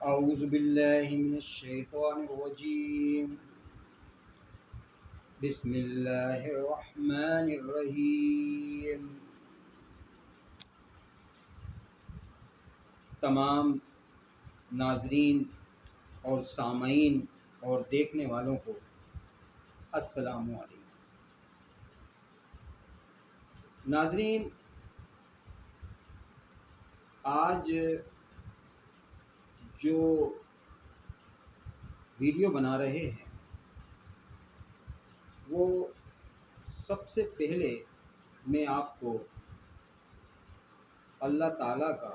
اعوذ باللہ من الشیطان الرجیم بسم اللہ الرحمن الرحیم۔ تمام ناظرین اور سامعین اور دیکھنے والوں کو السلام علیکم۔ ناظرین، آج جو ویڈیو بنا رہے ہیں وہ سب سے پہلے میں آپ کو اللہ تعالیٰ کا،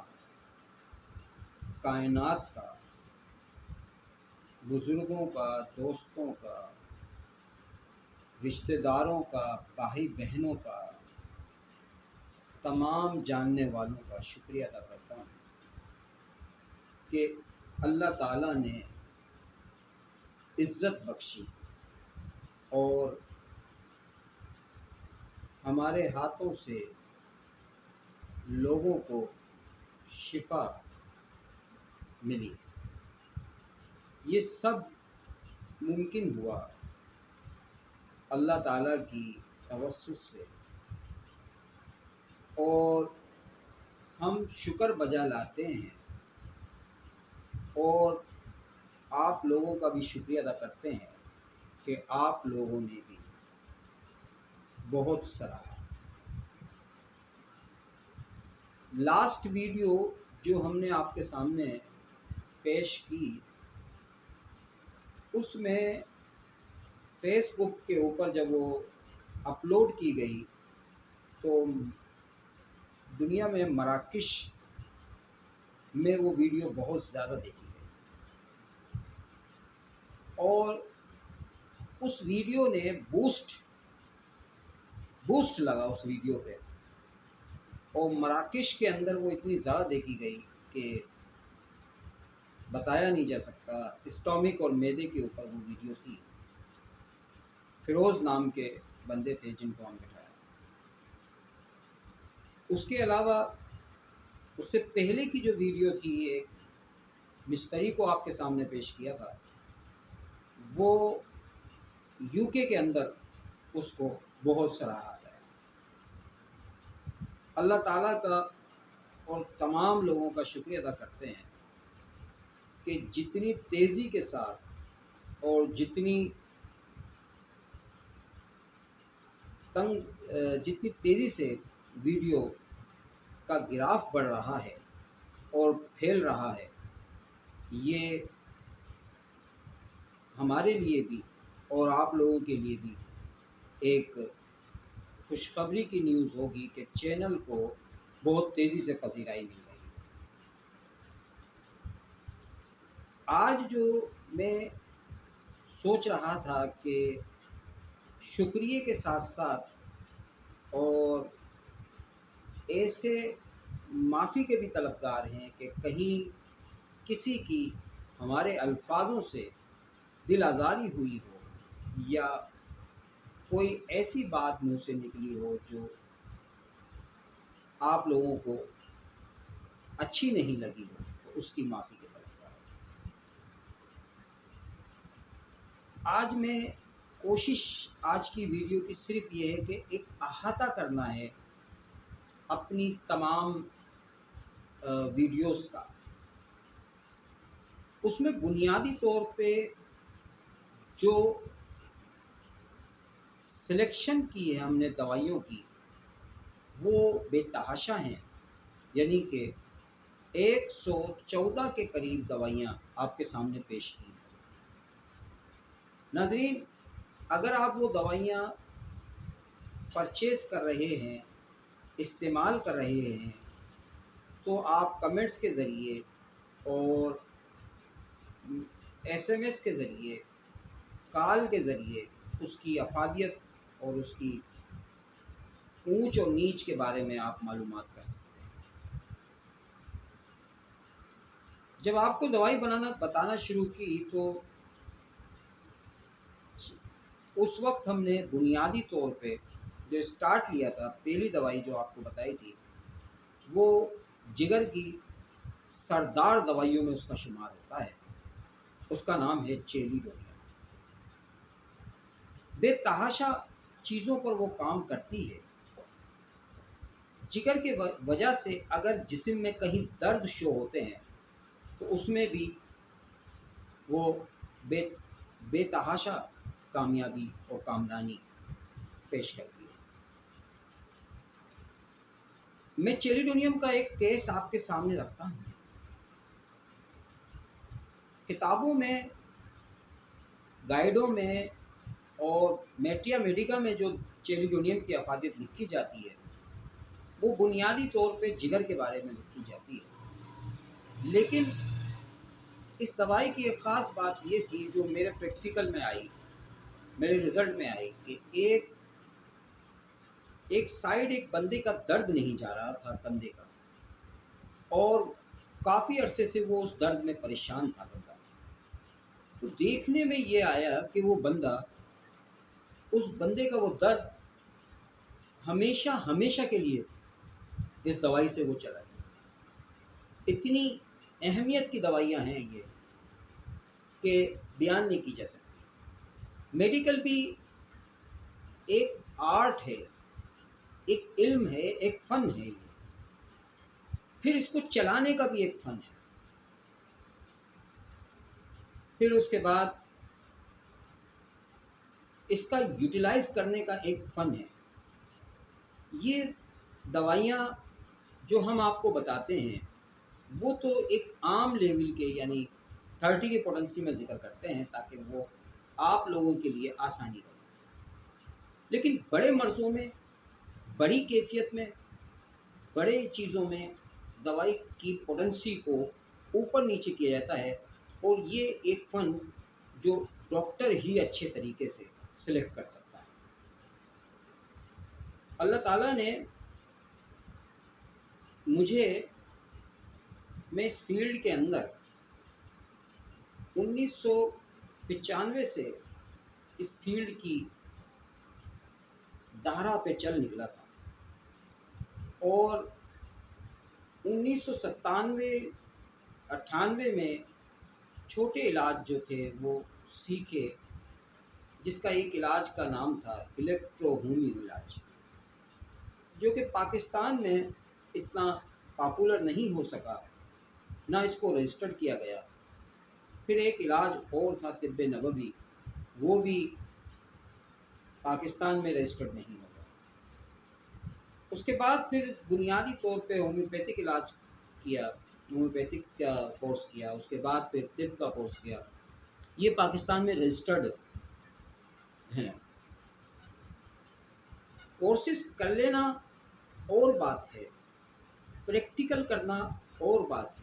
کائنات کا، بزرگوں کا، دوستوں کا، رشتہ داروں کا، بھائی بہنوں کا، تمام جاننے والوں کا شکریہ ادا کرتا ہوں کہ اللہ تعالیٰ نے عزت بخشی اور ہمارے ہاتھوں سے لوگوں کو شفا ملی۔ یہ سب ممکن ہوا اللہ تعالیٰ کی توسط سے، اور ہم شکر بجا لاتے ہیں اور آپ لوگوں کا بھی شکریہ ادا کرتے ہیں کہ آپ لوگوں نے بھی بہت سراہا۔ لاسٹ ویڈیو جو ہم نے آپ کے سامنے پیش کی، اس میں فیس بک کے اوپر جب وہ اپلوڈ کی گئی تو دنیا میں مراکش میں وہ ویڈیو بہت زیادہ دیکھی گئی، اور اس ویڈیو نے بوسٹ لگا اس ویڈیو پہ، اور مراکش کے اندر وہ اتنی زیادہ دیکھی گئی کہ بتایا نہیں جا سکتا۔ اسٹامک اور معدے کے اوپر وہ ویڈیو تھی۔ فیروز نام کے بندے تھے جن کو ہم بٹھایا۔ اس کے علاوہ اس سے پہلے کی جو ویڈیو تھی، ایک مستری کو آپ کے سامنے پیش کیا تھا، وہ یو کے اندر اس کو بہت سراہا ہے۔ اللہ تعالیٰ کا اور تمام لوگوں کا شکریہ ادا کرتے ہیں کہ جتنی تیزی کے ساتھ اور جتنی تیزی سے ویڈیو کا گراف بڑھ رہا ہے اور پھیل رہا ہے، یہ ہمارے لیے بھی اور آپ لوگوں کے لیے بھی ایک خوشخبری کی نیوز ہوگی کہ چینل کو بہت تیزی سے پذیرائی مل رہی ہے۔ آج جو میں سوچ رہا تھا کہ شکریہ کے ساتھ ساتھ اور ایسے معافی کے بھی طلبگار ہیں کہ کہیں کسی کی ہمارے الفاظوں سے دل آزاری ہوئی ہو یا کوئی ایسی بات منہ سے نکلی ہو جو آپ لوگوں کو اچھی نہیں لگی ہو، تو اس کی معافی کے طلبگار۔ آج میں کوشش آج کی ویڈیو کی صرف یہ ہے کہ ایک احاطہ کرنا ہے اپنی تمام ویڈیوز کا۔ اس میں بنیادی طور پہ جو سلیکشن کی ہے ہم نے دوائیوں کی، وہ بے تحاشا ہیں، یعنی کہ 114 کے قریب دوائیاں آپ کے سامنے پیش کی ہیں۔ ناظرین، اگر آپ وہ دوائیاں پرچیز کر رہے ہیں، استعمال کر رہے ہیں، تو آپ کمنٹس کے ذریعے اور SMS کے ذریعے، کال کے ذریعے اس کی افادیت اور اس کی اونچ اور نیچ کے بارے میں آپ معلومات کر سکتے ہیں۔ جب آپ کو دوائی بتانا شروع کی تو اس وقت ہم نے بنیادی طور پہ جو اسٹارٹ لیا تھا، پہلی دوائی جو آپ کو بتائی تھی، وہ جگر کی سردار دوائیوں میں اس کا شمار ہوتا ہے، اس کا نام ہے چیلیڈونیم۔ بے تحاشا چیزوں پر وہ کام کرتی ہے۔ جگر کے وجہ سے اگر جسم میں کہیں درد شو ہوتے ہیں تو اس میں بھی وہ بے تحاشا کامیابی اور کامرانی پیش کرتی ہے۔ میں چیلیڈونیم کا ایک کیس آپ کے سامنے رکھتا ہوں۔ کتابوں میں، گائیڈوں میں اور میٹریا میڈیکا میں جو چیلیڈونیم کی افادیت لکھی جاتی ہے وہ بنیادی طور پہ جگر کے بارے میں لکھی جاتی ہے، لیکن اس دوائی کی ایک خاص بات یہ تھی جو میرے پریکٹیکل میں آئی، میرے رزلٹ میں آئی، کہ ایک سائیڈ ایک بندے کا درد نہیں جا رہا تھا کندھے کا، اور کافی عرصے سے وہ اس درد میں پریشان تھا بندہ۔ تو دیکھنے میں یہ آیا کہ وہ بندہ، اس بندے کا وہ درد ہمیشہ ہمیشہ کے لیے اس دوائی سے وہ چلا گیا۔ اتنی اہمیت کی دوائیاں ہیں یہ کہ بیان نہیں کی جا سکتی۔ میڈیکل بھی ایک آرٹ ہے، ایک علم ہے، ایک فن ہے یہ، پھر اس کو چلانے کا بھی ایک فن ہے، پھر اس کے بعد اس کا یوٹیلائز کرنے کا ایک فن ہے۔ یہ دوائیاں جو ہم آپ کو بتاتے ہیں وہ تو ایک عام لیول کے، یعنی 30 کی پوٹنسی میں ذکر کرتے ہیں تاکہ وہ آپ لوگوں کے لیے آسانی رہے، لیکن بڑے مرضوں میں، بڑی کیفیت میں، بڑے چیزوں میں دوائی کی پوٹنسی کو اوپر نیچے کیا جاتا ہے، اور یہ ایک فن جو ڈاکٹر ہی اچھے طریقے سے سلیکٹ کر سکتا ہے۔ اللہ تعالیٰ نے مجھے، میں اس فیلڈ کے اندر 1995 سے اس فیلڈ کی دہرہ پہ چل نکلا تھا، اور 1997-98 میں چھوٹے علاج جو تھے وہ سیکھے، جس کا ایک علاج کا نام تھا الیکٹرو ہومی علاج، جو کہ پاکستان میں اتنا پاپولر نہیں ہو سکا، نہ اس کو رجسٹر کیا گیا۔ پھر ایک علاج اور تھا طب نبوی، وہ بھی پاکستان میں رجسٹرڈ نہیں ہوگا۔ اس کے بعد پھر بنیادی طور پہ ہومیوپیتھک علاج کیا، ہومیوپیتھک کا کورس کیا، اس کے بعد پھر طب کا کورس کیا۔ یہ پاکستان میں رجسٹرڈ ہیں۔ کورسز کر لینا اور بات ہے، پریکٹیکل کرنا اور بات ہے،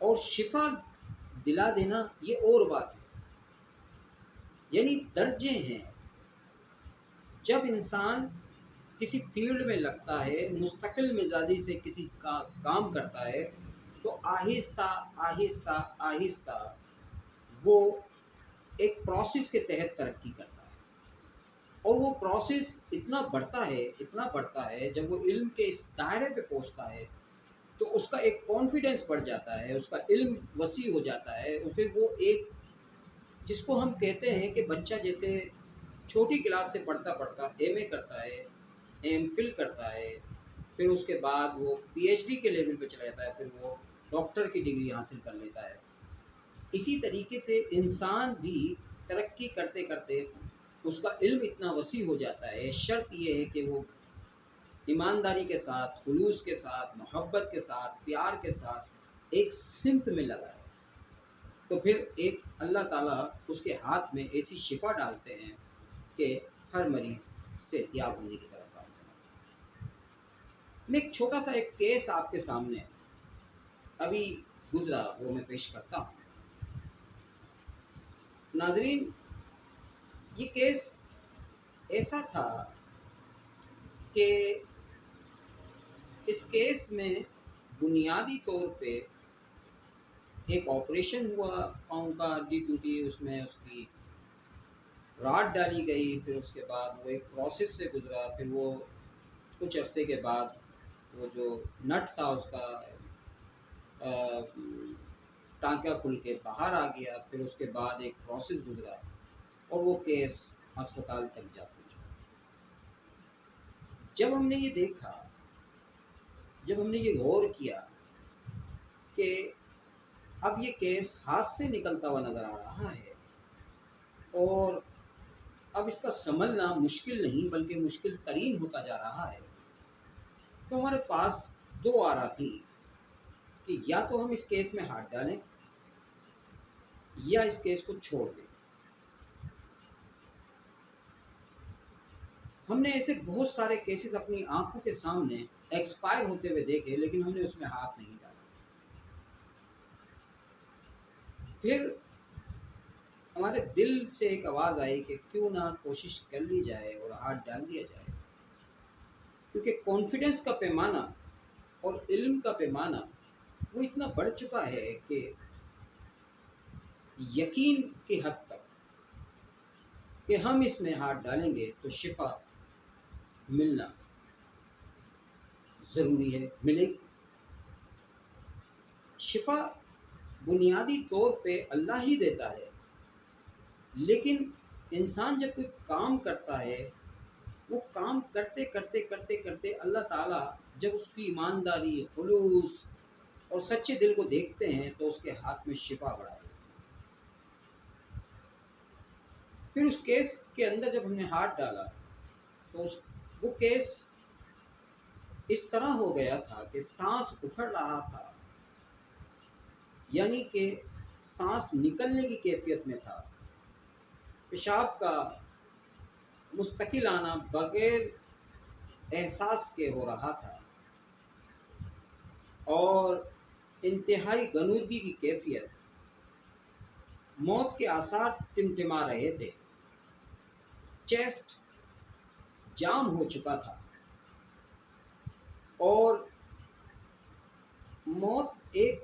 اور شفا دلا دینا یہ اور بات ہے، یعنی درجے ہیں۔ جب انسان کسی فیلڈ میں لگتا ہے، مستقل مزاجی سے کسی کا کام کرتا ہے، تو آہستہ آہستہ آہستہ وہ ایک پروسیس کے تحت ترقی کرتا ہے، اور وہ پروسیس اتنا بڑھتا ہے جب وہ علم کے اس دائرے پہ پہنچتا ہے تو اس کا ایک کانفیڈنس بڑھ جاتا ہے، اس کا علم وسیع ہو جاتا ہے، اور پھر وہ ایک، جس کو ہم کہتے ہیں کہ بچہ جیسے چھوٹی کلاس سے پڑھتا پڑھتا ایم اے کرتا ہے، ایم فل کرتا ہے، پھر اس کے بعد وہ پی ایچ ڈی کے لیول پہ چلا جاتا ہے، پھر وہ ڈاکٹر کی ڈگری حاصل کر لیتا ہے۔ اسی طریقے سے انسان بھی ترقی کرتے کرتے اس کا علم اتنا وسیع ہو جاتا ہے، شرط یہ ہے کہ وہ ایمانداری کے ساتھ، خلوص کے ساتھ، محبت کے ساتھ، پیار کے ساتھ ایک سمت میں لگا ہے، تو پھر ایک اللہ تعالیٰ اس کے ہاتھ میں ایسی شفا ڈالتے ہیں کہ ہر مریض صحت یاب ہونے کی طرف آتا ہے۔ میں ایک چھوٹا سا ایک کیس آپ کے سامنے ابھی گزرا وہ میں پیش کرتا ہوں۔ ناظرین، یہ کیس ایسا تھا کہ اس کیس میں بنیادی طور پہ ایک آپریشن ہوا پاؤں کا، ہڈی ٹوٹی، اس میں اس کی راڈ ڈالی گئی، پھر اس کے بعد وہ ایک پروسیس سے گزرا، پھر وہ کچھ عرصے کے بعد وہ جو نٹ تھا اس کا ٹانکا کھل کے باہر آ گیا، پھر اس کے بعد ایک پروسیس گزرا اور وہ کیس ہسپتال تک جا پہنچا۔ جب ہم نے یہ دیکھا، جب ہم نے یہ غور کیا کہ اب یہ کیس ہاتھ سے نکلتا ہوا نظر آ رہا ہے اور اب اس کا سنبھلنا مشکل نہیں بلکہ مشکل ترین ہوتا جا رہا ہے، تو ہمارے پاس دو آرا تھی کہ یا تو ہم اس کیس میں ہاتھ ڈالیں یا اس کیس کو چھوڑ دیں۔ ہم نے ایسے بہت سارے کیسز اپنی آنکھوں کے سامنے ایکسپائر ہوتے ہوئے دیکھے، لیکن ہم نے اس میں ہاتھ نہیں ڈالا۔ پھر ہمارے دل سے ایک آواز آئی کہ کیوں نہ کوشش کر لی جائے اور ہاتھ ڈال دیا جائے، کیونکہ کانفیڈنس کا پیمانہ اور علم کا پیمانہ وہ اتنا بڑھ چکا ہے کہ یقین کی حد تک کہ ہم اس میں ہاتھ ڈالیں گے تو شفا ملنا ضروری ہے، ملے گی۔ شفا بنیادی طور پہ اللہ ہی دیتا ہے، لیکن انسان جب کوئی کام کرتا ہے، وہ کام کرتے کرتے کرتے کرتے اللہ تعالیٰ جب اس کی ایمانداری، خلوص اور سچے دل کو دیکھتے ہیں تو اس کے ہاتھ میں شفا بڑھا ہے۔ پھر اس کیس کے اندر جب ہم نے ہاتھ ڈالا تو وہ کیس اس طرح ہو گیا تھا کہ سانس اکھڑ رہا تھا، یعنی کہ سانس نکلنے کی کیفیت میں تھا، پیشاب کا مستقل آنا بغیر احساس کے ہو رہا تھا اور انتہائی غنودگی کی کیفیت، موت کے آثار ٹمٹما رہے تھے، چیسٹ جام ہو چکا تھا اور موت ایک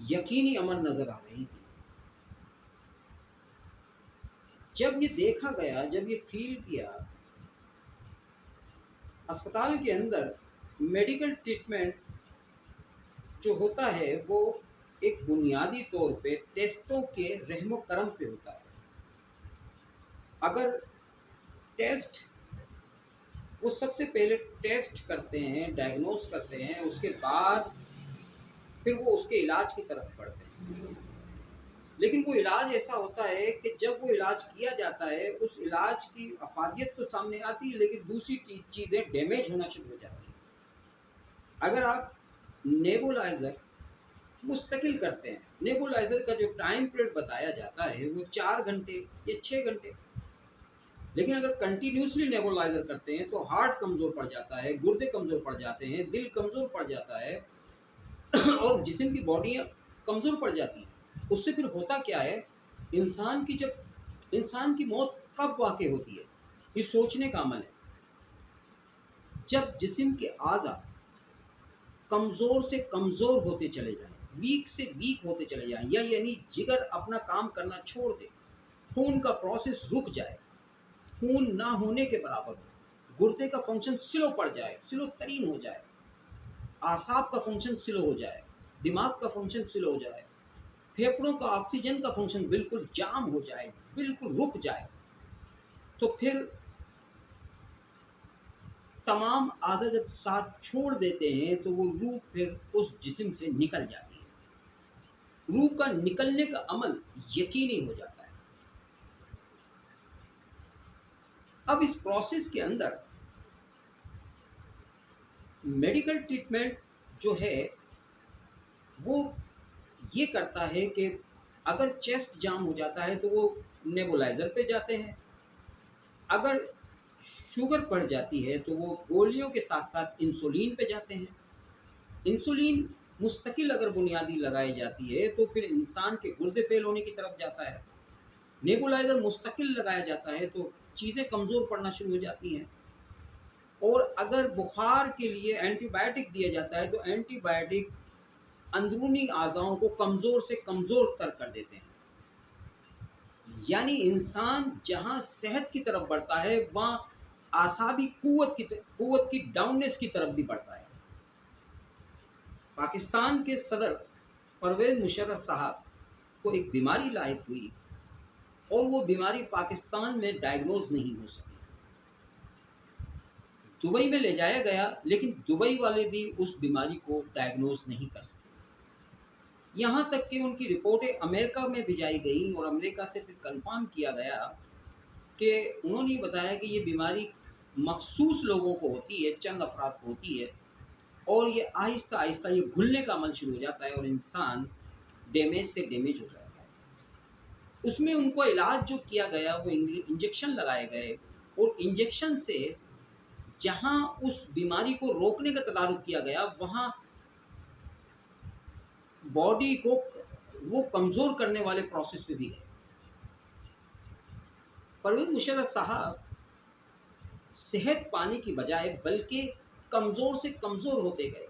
یقینی امر نظر آ رہی تھی۔ جب یہ دیکھا گیا، جب یہ فیل کیا، اسپتال کے اندر میڈیکل ٹریٹمنٹ جو ہوتا ہے وہ ایک بنیادی طور پہ ٹیسٹوں کے رحم و کرم پہ ہوتا ہے۔ اگر ٹیسٹ، وہ سب سے پہلے ٹیسٹ کرتے ہیں، ڈائگنوز کرتے ہیں، اس کے بعد پھر وہ اس کے علاج کی طرف بڑھتے ہیں، لیکن وہ علاج ایسا ہوتا ہے کہ جب وہ علاج کیا جاتا ہے اس علاج کی افادیت تو سامنے آتی ہے لیکن دوسری چیزیں ڈیمیج ہونا شروع ہو جاتی ہیں۔ اگر آپ نیبولائزر مستقل کرتے ہیں، نیبولائزر کا جو ٹائم پیریڈ بتایا جاتا ہے وہ 4 گھنٹے یا 6 گھنٹے، لیکن اگر کنٹینیوسلی نیبولائزر کرتے ہیں تو ہارٹ کمزور پڑ جاتا ہے، گردے کمزور پڑ جاتے ہیں، دل کمزور پڑ جاتا ہے اور جسم کی باڈیاں کمزور پڑ جاتی ہیں۔ اس سے پھر ہوتا کیا ہے، انسان کی موت کب واقع ہوتی ہے، یہ سوچنے کا عمل ہے۔ جب جسم کے اعضاء کمزور سے کمزور ہوتے چلے جائیں، ویک سے ویک ہوتے چلے جائیں، یا یعنی جگر اپنا کام کرنا چھوڑ دے، خون کا پروسیس رک جائے، خون نہ ہونے کے برابر ہو، گردے کا فنکشن سلو پڑ جائے، سلو ترین ہو جائے، اعصاب کا فنکشن سلو ہو جائے، دماغ کا فنکشن سلو ہو جائے، پھیپھڑوں کا آکسیجن کا فنکشن بالکل جام ہو جائے، بالکل رک جائے، تو پھر تمام اعضاء جب ساتھ چھوڑ دیتے ہیں تو وہ روح پھر اس جسم سے نکل جاتی ہے۔ روح کا نکلنے کا عمل یقینی ہو جاتا ہے۔ اب اس پروسیس کے اندر میڈیکل ٹریٹمنٹ جو ہے وہ یہ کرتا ہے کہ اگر چیسٹ جام ہو جاتا ہے تو وہ نیبولائزر پہ جاتے ہیں، اگر شوگر بڑھ جاتی ہے تو وہ گولیوں کے ساتھ ساتھ انسولین پہ جاتے ہیں۔ انسولین مستقل اگر بنیادی لگائی جاتی ہے تو پھر انسان کے گردے فیل ہونے کی طرف جاتا ہے۔ نیبولائزر مستقل لگایا جاتا ہے تو چیزیں کمزور پڑنا شروع ہو جاتی ہیں، اور اگر بخار کے لیے اینٹی بائیوٹک دیا جاتا ہے تو اینٹی بائیوٹک اندرونی اعضاؤں کو کمزور سے کمزور تر کر دیتے ہیں۔ یعنی انسان جہاں صحت کی طرف بڑھتا ہے وہاں اعصابی قوت کی ڈاؤننس کی طرف بھی بڑھتا ہے۔ پاکستان کے صدر پرویز مشرف صاحب کو ایک بیماری لاحق ہوئی اور وہ بیماری پاکستان میں ڈائیگنوز نہیں ہو سکی. دبئی میں لے جایا گیا لیکن دبئی والے بھی اس بیماری کو ڈائیگنوز نہیں کر سکے. یہاں تک کہ ان کی رپورٹیں امریکہ میں بھیجائی گئیں اور امریکہ سے پھر کنفرم کیا گیا کہ انہوں نے بتایا کہ یہ بیماری مخصوص لوگوں کو ہوتی ہے، چند افراد کو ہوتی ہے، اور یہ آہستہ آہستہ یہ گھلنے کا عمل شروع ہو جاتا ہے اور انسان ڈیمیج سے ڈیمیج ہو جاتا ہے. اس میں ان کو علاج جو کیا گیا وہ انجیکشن لگائے گئے، اور انجیکشن سے جہاں اس بیماری کو روکنے کا تدارک کیا گیا وہاں باڈی کو وہ کمزور کرنے والے پروسیس پہ بھی گئے. پرویز مشرف صاحب صحت پانے کی بجائے بلکہ کمزور سے کمزور ہوتے گئے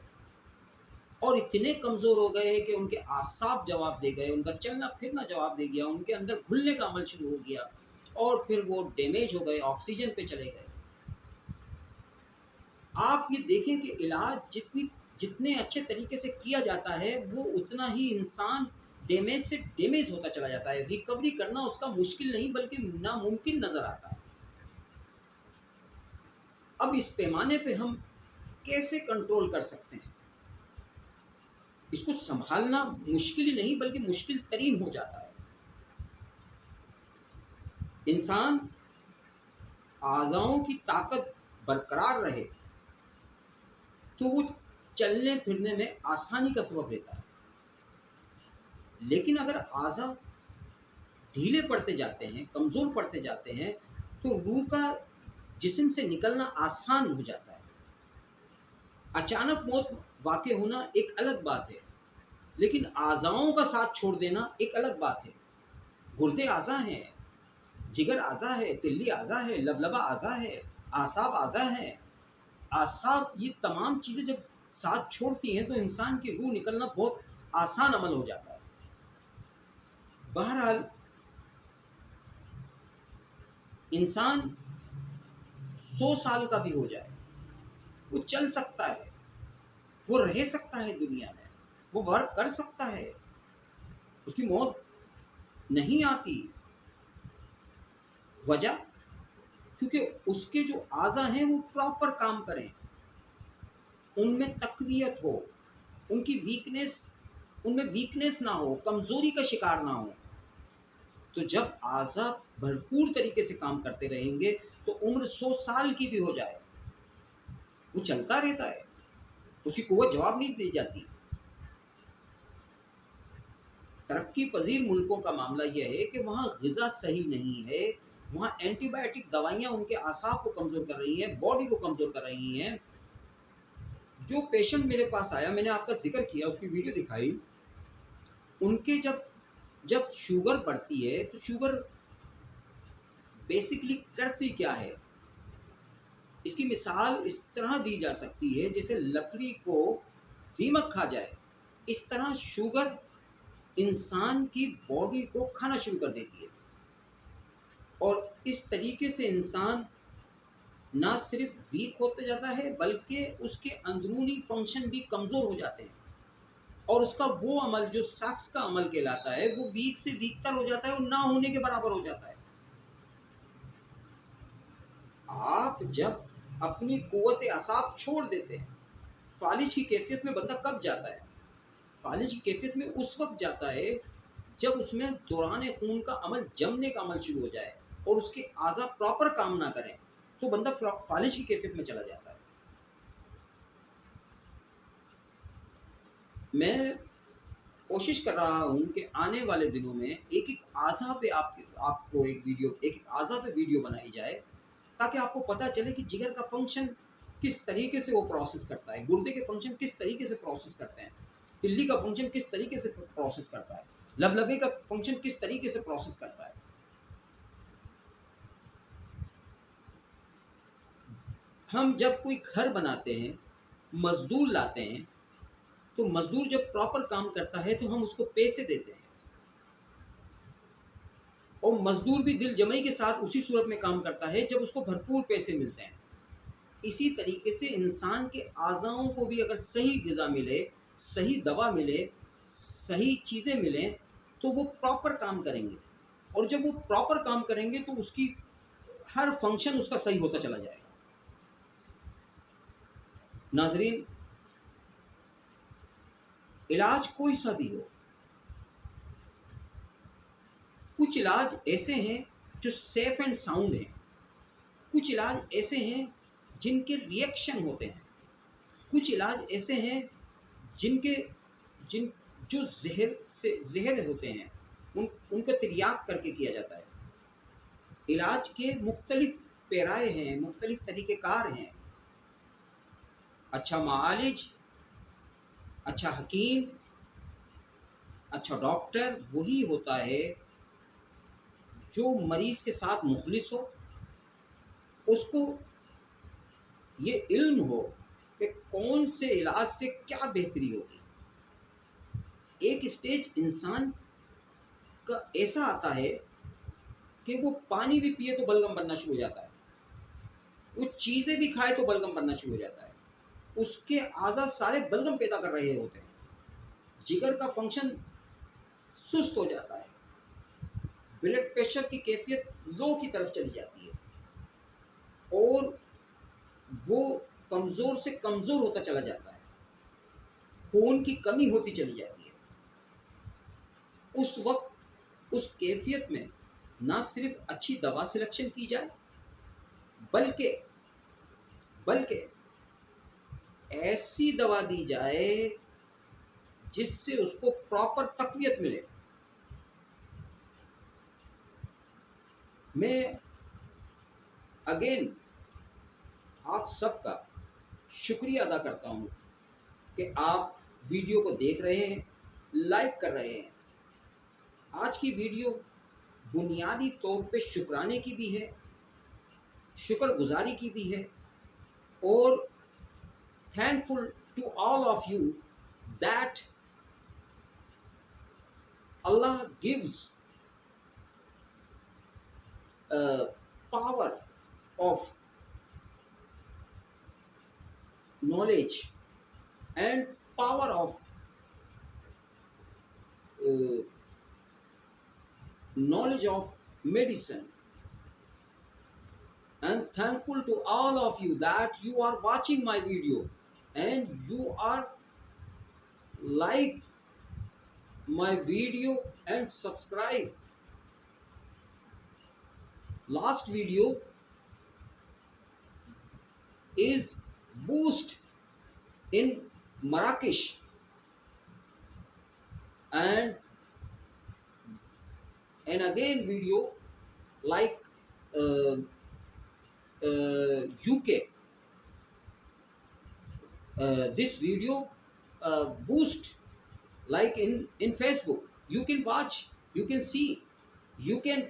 اور اتنے کمزور ہو گئے کہ ان کے اعصاب جواب دے گئے، ان کا چلنا پھرنا جواب دے گیا، ان کے اندر گھلنے کا عمل شروع ہو گیا اور پھر وہ ڈیمیج ہو گئے، آکسیجن پہ چلے گئے. آپ یہ دیکھیں کہ علاج جتنے اچھے طریقے سے کیا جاتا ہے وہ اتنا ہی انسان ڈیمیج سے ڈیمیج ہوتا چلا جاتا ہے. ریکوری کرنا اس کا مشکل نہیں بلکہ ناممکن نظر آتا ہے. اب اس پیمانے پہ ہم کیسے کنٹرول کر سکتے ہیں؟ اس کو سنبھالنا مشکل ہی نہیں بلکہ مشکل ترین ہو جاتا ہے. انسان اعضاؤں کی طاقت برقرار رہے تو وہ چلنے پھرنے میں آسانی کا سبب دیتا ہے، لیکن اگر اعضاء ڈھیلے پڑتے جاتے ہیں، کمزور پڑتے جاتے ہیں تو روح کا جسم سے نکلنا آسان ہو جاتا ہے. اچانک موت واقع ہونا ایک الگ بات ہے لیکن اعضاؤں کا ساتھ چھوڑ دینا ایک الگ بات ہے. گردے اعضاء ہیں، جگر اعضاء ہے، تلی اعضاء ہے، لبلبہ اعضاء ہے، اعصاب اعضاء ہیں. اعصاب یہ تمام چیزیں جب ساتھ چھوڑتی ہیں تو انسان کی روح نکلنا بہت آسان عمل ہو جاتا ہے. بہرحال انسان 100 سال کا بھی ہو جائے وہ چل سکتا ہے، وہ رہ سکتا ہے دنیا میں، وہ ورک کر سکتا ہے، اس کی موت نہیں آتی. وجہ کیونکہ اس کے جو اعضاء ہیں وہ پراپر کام کریں، ان میں تقویت ہو، ان میں ویکنیس نہ ہو، کمزوری کا شکار نہ ہو. تو جب اعضاء بھرپور طریقے سے کام کرتے رہیں گے تو عمر 100 سال کی بھی ہو جائے وہ چلتا رہتا ہے، اس کی قوت جواب نہیں دی جاتی. ترقی پذیر ملکوں کا معاملہ یہ ہے کہ وہاں غذا صحیح نہیں ہے، وہاں اینٹی بائیوٹک دوائیاں ان کے اعصاب کو کمزور کر رہی ہیں، باڈی کو کمزور کر رہی ہیں. جو پیشنٹ میرے پاس آیا، میں نے آپ کا ذکر کیا، اس کی ویڈیو دکھائی، ان کے جب شوگر بڑھتی ہے تو شوگر بیسکلی کرتی کیا ہے؟ اس کی مثال اس طرح دی جا سکتی ہے جیسے لکڑی کو دیمک کھا جائے، اس طرح شوگر انسان کی باڈی کو کھانا شروع کر دیتی ہے اور اس طریقے سے انسان نہ صرف ویک ہوتا جاتا ہے بلکہ اس کے اندرونی فنکشن بھی کمزور ہو جاتے ہیں اور اس کا وہ عمل جو شخص کا عمل کہلاتا ہے وہ ویک سے ویک تر ہو جاتا ہے اور نہ ہونے کے برابر ہو جاتا ہے. آپ جب اپنی قوت اعصاب چھوڑ دیتے ہیں، فالج کی کیفیت میں بندہ کب جاتا ہے؟ فالج کی کیفیت میں اس وقت جاتا ہے جب اس میں دوران خون کا عمل جمنے کا عمل شروع ہو جائے اور اس کے اعضاء پراپر کام نہ کریں تو بندہ فالج کی کیفیت میں چلا جاتا ہے. میں کوشش کر رہا ہوں کہ آنے والے دنوں میں ایک اعضاء پہ آپ کو ایک اعضاء پہ ویڈیو بنائی جائے تاکہ آپ کو پتہ چلے کہ جگر کا فنکشن کس طریقے سے وہ پروسیس کرتا ہے، گردے کے فنکشن کس طریقے سے پروسیس کرتے ہیں، تلی کا فنکشن کس طریقے سے پروسیس کرتا ہے، لبلبے کا فنکشن کس طریقے سے پروسیس کرتا ہے. ہم جب کوئی گھر بناتے ہیں، مزدور لاتے ہیں تو مزدور جب پراپر کام کرتا ہے تو ہم اس کو پیسے دیتے ہیں اور مزدور بھی دل جمعی کے ساتھ اسی صورت میں کام کرتا ہے جب اس کو بھرپور پیسے ملتے ہیں. اسی طریقے سے انسان کے اعضاؤں کو بھی اگر صحیح غذا ملے صحیح دوا ملے، صحیح چیزیں ملیں تو وہ پراپر کام کریں گے، اور جب وہ پراپر کام کریں گے تو اس کی ہر فنکشن اس کا صحیح ہوتا چلا جائے گا۔ ناظرین، علاج کوئی سا بھی ہو، کچھ علاج ایسے ہیں جو سیف اینڈ ساؤنڈ ہیں، کچھ علاج ایسے ہیں جن کے ریئیکشن ہوتے ہیں، کچھ علاج ایسے ہیں جن جو زہر ہوتے ہیں، ان کو تریاق کر کے کیا جاتا ہے۔ علاج کے مختلف پیرائے ہیں، مختلف طریقہ کار ہیں۔ اچھا معالج، اچھا حکیم، اچھا ڈاکٹر وہی ہوتا ہے جو مریض کے ساتھ مخلص ہو، اس کو یہ علم ہو کہ کون سے علاج سے کیا بہتری ہوگی۔ ایک اسٹیج انسان کا ایسا آتا ہے کہ وہ پانی بھی پیے تو بلغم بننا شروع ہو جاتا ہے، وہ چیزیں بھی کھائے تو بلغم بننا شروع ہو جاتا ہے، اس کے اعضاء سارے بلغم پیدا کر رہے ہوتے ہیں، جگر کا فنکشن سست ہو جاتا ہے، بلڈ پریشر کی کیفیت لو کی طرف چلی جاتی ہے، اور وہ کمزور سے کمزور ہوتا چلا جاتا ہے، خون کی کمی ہوتی چلی جاتی ہے۔ اس وقت اس کیفیت میں نہ صرف اچھی دوا سلیکشن کی جائے، بلکہ ایسی دوا دی جائے جس سے اس کو پراپر تقویت ملے۔ میں اگین آپ سب کا شکریہ ادا کرتا ہوں کہ آپ ویڈیو کو دیکھ رہے ہیں، لائک کر رہے ہیں۔ آج کی ویڈیو بنیادی طور پہ شکرانے کی بھی ہے، شکر گزاری کی بھی ہے، اور thankful to all of you that Allah gives power of knowledge and power of knowledge of medicine. I'm thankful to all of you that you are watching my video and you are like my video and subscribe. Last video is boost in Marrakesh, and again video like UK. This video boost like in Facebook. You can watch, you can see, you can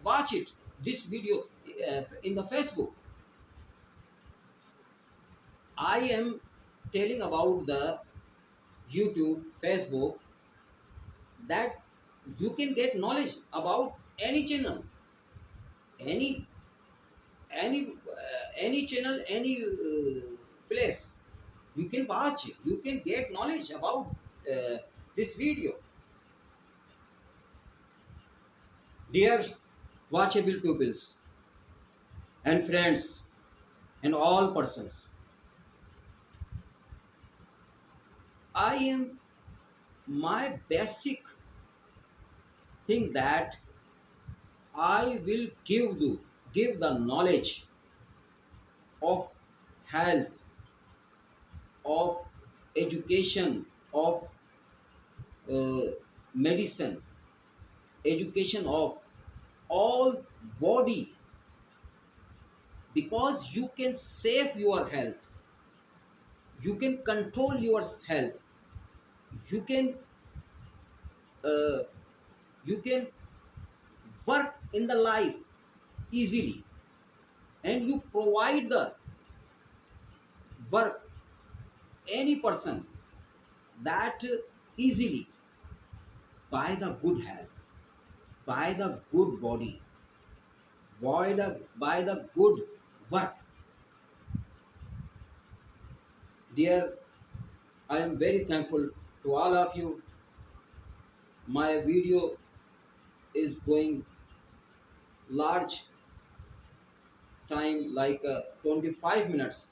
watch it, this video in the Facebook. I am telling about the YouTube, Facebook, that you can get knowledge about any channel, any channel, any place. You can watch, you can get knowledge about this video. Dear watchable pupils and friends and all persons, I am my basic thing that I will give the knowledge of health, of education, of medicine, education of all body, because you can save your health, you can control your health, you can work in the life easily, and you provide the work any person that easily by the good health, by the good body, by the good work. Dear I am very thankful to all of you. My video is going large time, like 25 minutes.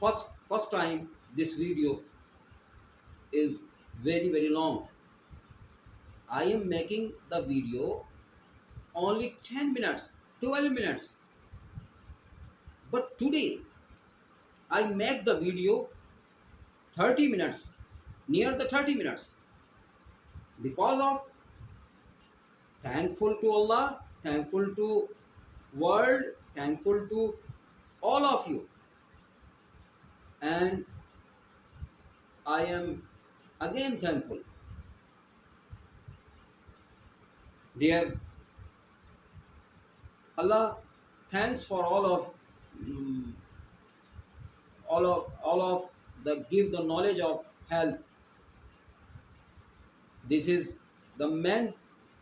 first time this video is very long. I am making the video only 10 minutes, 12 minutes. But today I make the video 30 minutes, near the 30 minutes, because of thankful to Allah, thankful to world, thankful to all of you. And I am again thankful. Dear Allah, thanks for mm, all of the give the knowledge of health. This is the main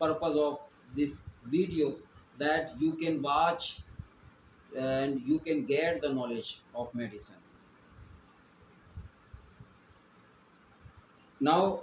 purpose of this video, that you can watch and you can get the knowledge of medicine. Now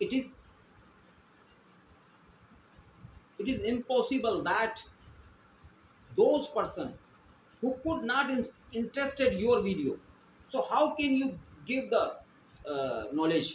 It is impossible that those person who could not interested your video, so how can you give the knowledge?